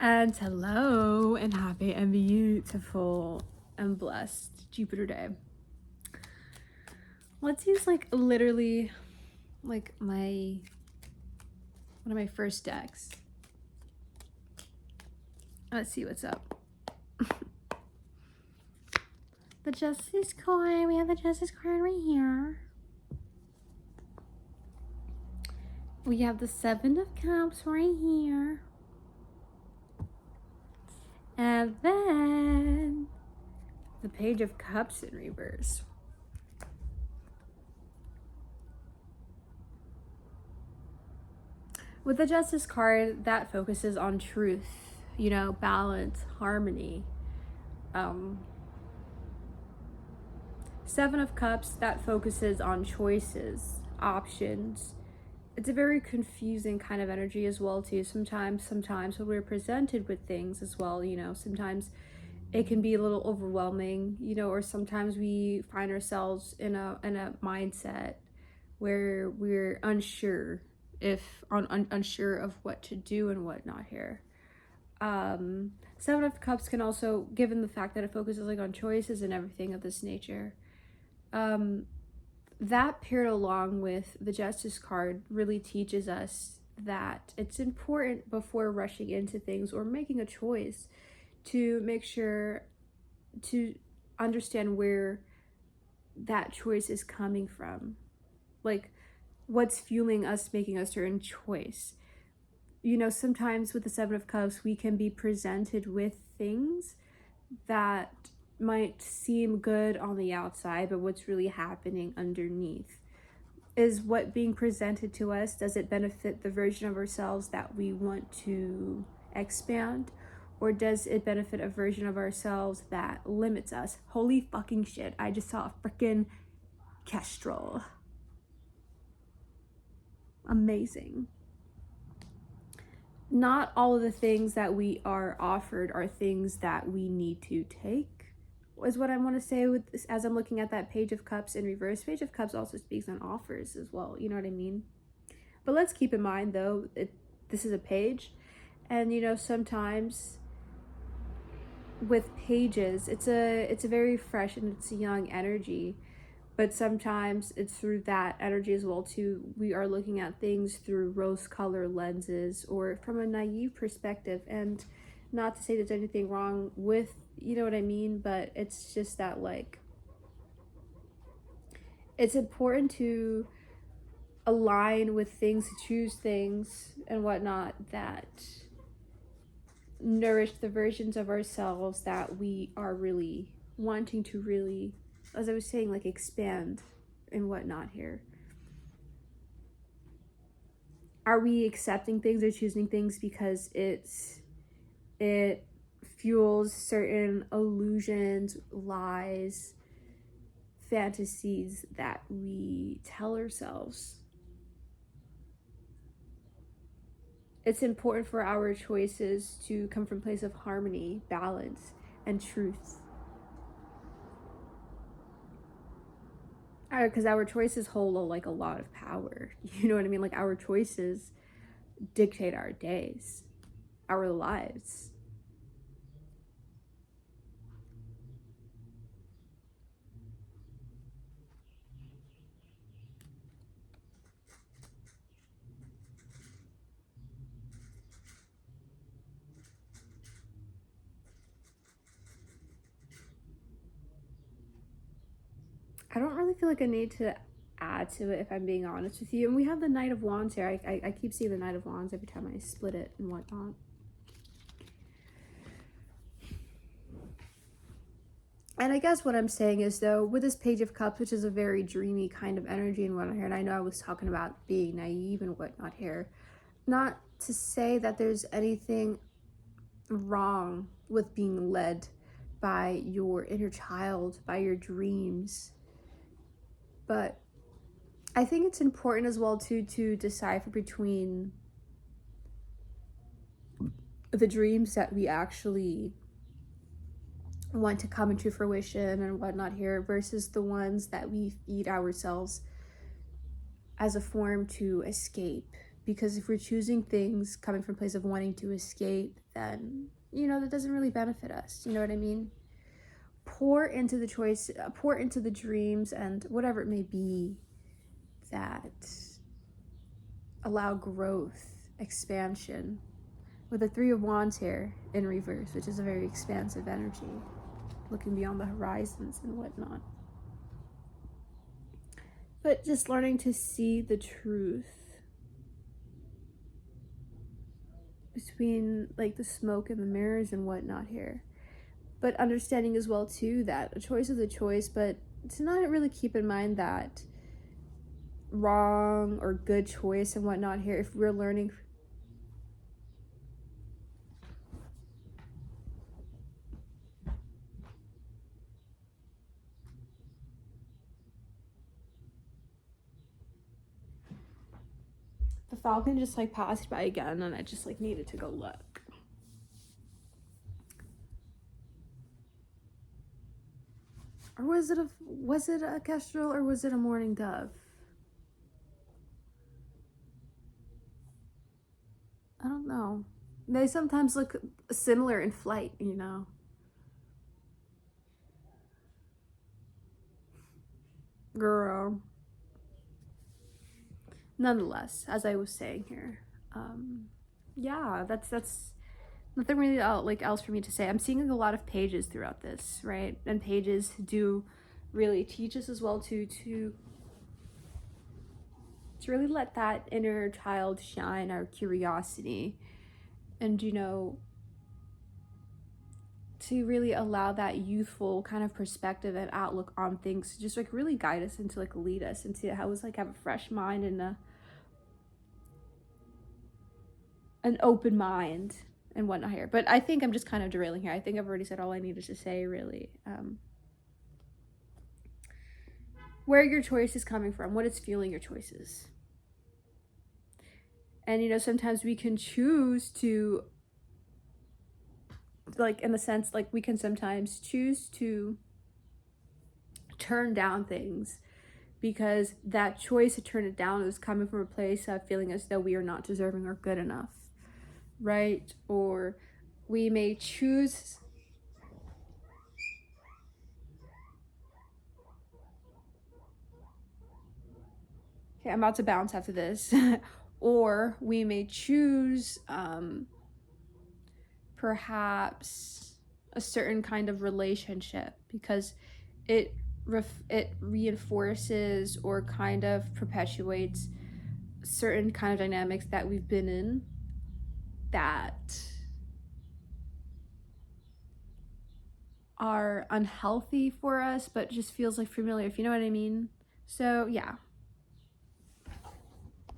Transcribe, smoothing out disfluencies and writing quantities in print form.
And hello and happy and beautiful and blessed Jupiter day. Let's use literally one of my first decks. Let's see what's up. The Justice card. We have the Justice card right here. We have the Seven of Cups right here. And then the Page of Cups in reverse. With the Justice card, that focuses on truth, balance, harmony. Seven of Cups, that focuses on choices, options. It's a very confusing kind of energy as well too. Sometimes when we're presented with things as well, sometimes it can be a little overwhelming, or sometimes we find ourselves in a mindset where we're unsure unsure of what to do and what not here. Seven of Cups can also, given the fact that it focuses on choices and everything of this nature, that paired along with the Justice card really teaches us that it's important before rushing into things or making a choice to make sure to understand where that choice is coming from, what's fueling us making a certain choice. Sometimes with the Seven of Cups we can be presented with things that might seem good on the outside, but what's really happening underneath is what being presented to us. Does it benefit the version of ourselves that we want to expand, or does it benefit a version of ourselves that limits us? Holy fucking shit, I just saw a freaking kestrel. Amazing. Not all of the things that we are offered are things that we need to take, is what I want to say with this, as I'm looking at that Page of Cups in reverse. Page of Cups also speaks on offers as well, you know what I mean? But let's keep in mind though, this is a page, and sometimes with pages it's a very fresh and it's a young energy, but sometimes it's through that energy as well too. We are looking at things through rose-colored lenses or from a naive perspective, and not to say there's anything wrong with, you know what I mean, but it's just that it's important to align with things, to choose things and whatnot that nourish the versions of ourselves that we are really wanting to really, as I was saying, expand and whatnot here. Are we accepting things or choosing things because it fuels certain illusions, lies, fantasies that we tell ourselves? It's important for our choices to come from a place of harmony, balance, and truth. Because our choices hold a lot of power. You know what I mean? Our choices dictate our days, our lives. I don't really feel like I need to add to it, if I'm being honest with you. And we have the Knight of Wands here. I keep seeing the Knight of Wands every time I split it and whatnot. And I guess what I'm saying is, though, with this Page of Cups, which is a very dreamy kind of energy and whatnot here, and I know I was talking about being naive and whatnot here, not to say that there's anything wrong with being led by your inner child, by your dreams, but I think it's important as well too to decipher between the dreams that we actually want to come into fruition and whatnot here versus the ones that we feed ourselves as a form to escape, Because if we're choosing things coming from a place of wanting to escape, then, that doesn't really benefit us. You know what I mean? Pour into the choice, pour into the dreams and whatever it may be that allow growth, expansion. With the Three of Wands here in reverse, which is a very expansive energy, looking beyond the horizons and whatnot. But just learning to see the truth between like the smoke and the mirrors and whatnot here. But understanding as well too that a choice is a choice, but to not really keep in mind that wrong or good choice and whatnot here, if we're learning the falcon just like passed by again and I just like needed to go look. Or was it a kestrel or was it a mourning dove? I don't know. They sometimes look similar in flight, Girl. Nonetheless, as I was saying here, yeah, that's nothing really else for me to say. I'm seeing a lot of pages throughout this, right? And pages do really teach us as well to really let that inner child shine, our curiosity, and to really allow that youthful kind of perspective and outlook on things to just like really guide us and to like lead us into how it's like have a fresh mind and an open mind and whatnot here. But I think I'm just kind of derailing here. I think I've already said all I needed to say, really. Where your choice is coming from, what is fueling your choices. And sometimes we can choose to, like, in the sense, like, we can sometimes choose to turn down things because that choice to turn it down is coming from a place of feeling as though we are not deserving or good enough, right? Or we may choose okay, I'm about to bounce after this. Or we may choose perhaps a certain kind of relationship because it reinforces or kind of perpetuates certain kind of dynamics that we've been in that are unhealthy for us but just feels like familiar, if you know what I mean. So yeah,